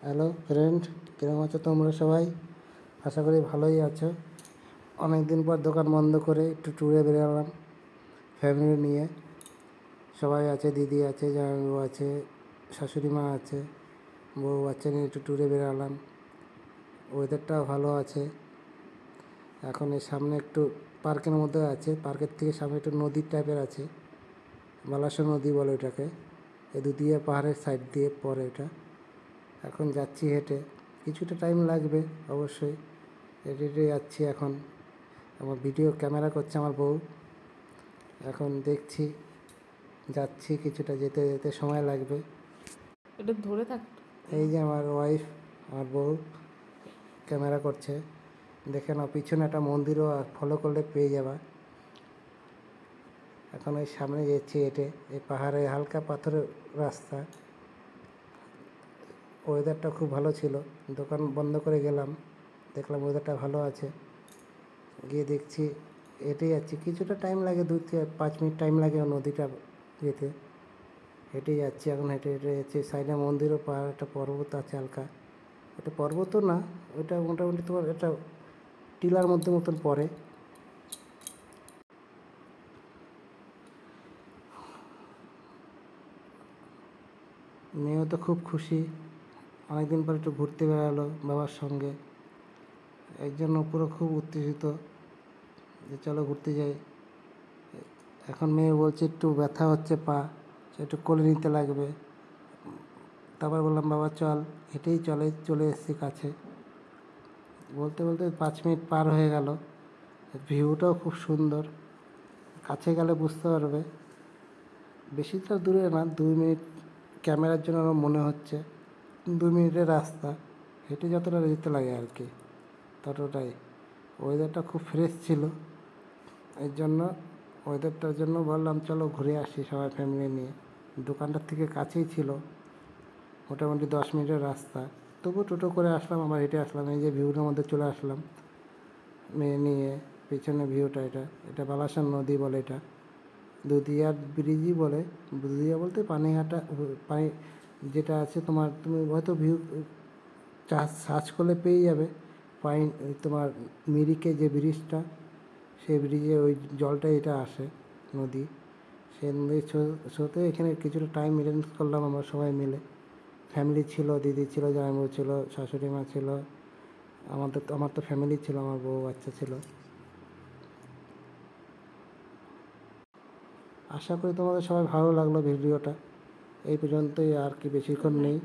Hello friend, কিরকম আছো তোমরা সবাই? আশা করি ভালোই আছো। অনেক দিন পর দোকান বন্ধ করে একটু ট্যুরে বেরোলাম ফ্যামিলি নিয়ে। সবাই আছে, দিদি আছে, জামাইবাবু আছে, শাশুড়ি মা আছে, বউ বাচ্চা নিয়ে একটু ট্যুরে বেরোলাম। ওয়েদারটাও ভালো আছে। এখন এর সামনে একটু পার্কের মধ্যে আছে, পার্কের থেকে সামনে একটু নদীর টাইপের আছে, বালাসো নদী বলে ওটাকে। এই দুদিকে পাহাড়ের সাইড দিয়ে পড়ে এটা। এখন যাচ্ছি হেঁটে, কিছুটা টাইম লাগবে অবশ্যই। হেঁটে হেঁটে যাচ্ছি এখন। আমার ভিডিও ক্যামেরা করছে আমার বউ। এখন দেখছি, যাচ্ছি, কিছুটা যেতে যেতে সময় লাগবে। এটা ধরে থাক। এই যে আমার ওয়াইফ, আমার বউ ক্যামেরা করছে। দেখে নাও, পিছনে একটা মন্দিরও ফলো করলে পেয়ে যাবা। এখন ওই সামনে যাচ্ছি হেঁটে, এই পাহাড়ে হালকা পাথরের রাস্তা। ওয়েদারটা খুব ভালো ছিল, দোকান বন্ধ করে গেলাম, দেখলাম ওয়েদারটা ভালো আছে। গিয়ে দেখছি, হেঁটে যাচ্ছি, কিছুটা টাইম লাগে, 2-5 মিনিট টাইম লাগে নদীটা যেতে। হেঁটে যাচ্ছি এখন, হেঁটে হেঁটে যাচ্ছি। সাইডে মন্দিরও, পাহাড়, একটা পর্বত আছে হালকা। এটা পর্বতও না, ওইটা মোটামুটি তোমার একটা টিলার মধ্যে মতন পড়ে। মেয়েও তো খুব খুশি, অনেকদিন পর একটু ঘুরতে বেড়ালো বাবার সঙ্গে। এর জন্য পুরো খুব উত্তেজিত যে চলো ঘুরতে যাই। এখন মেয়ে বলছে একটু ব্যথা হচ্ছে পা, একটু কোলে নিতে লাগবে। তারপর বললাম বাবা চল, হেঁটেই চলে এসেছি কাছে। বলতে বলতে 5 মিনিট পার হয়ে গেল। ভিউটাও খুব সুন্দর, কাছে গেলে বুঝতে পারবে। বেশিটা দূরে না, 2 মিনিট ক্যামেরার জন্য আমার মনে হচ্ছে। 2 মিনিটের রাস্তা, হেঁটে যতটা যেতে লাগে আর কি, ততটাই। ওয়েদারটা খুব ফ্রেশ ছিল, এর জন্য ওয়েদারটার জন্য বললাম চলো ঘুরে আসি সবাই ফ্যামিলি নিয়ে। দোকানটার থেকে কাছেই ছিল, মোটামুটি 10 মিনিটের রাস্তা। তবু টোটো করে আসলাম, আবার হেঁটে আসলাম। এই যে ভিউটার মধ্যে চলে আসলাম মেয়ে নিয়ে। পিছনে ভিউটা, এটা এটা বালাসন নদী বলে এটা, দুধিয়ার ব্রিজই বলে। দুধিয়া বলতে পানিঘাটা, পানি যেটা আছে তোমার, তুমি হয়তো ভিউ সার্চ করলে পেয়ে যাবে। তোমার মিরিকে যে ব্রিজটা, সেই ব্রিজে ওই জলটা এটা আসে, নদী। সেই নদীর স্রোতে এখানে কিছুটা টাইম স্পেন্ড করলাম আমরা সবাই মিলে। ফ্যামিলি ছিল, দিদি ছিল, জামাইবাবু ছিল, শাশুড়ি মা ছিল, আমার তো ফ্যামিলি ছিল, আমার বউ বাচ্চা ছিল। আশা করি তোমাদের সবাই ভালো লাগলো ভিডিওটা। এই পর্যন্তই, আর কি বেশিক্ষণ নেই।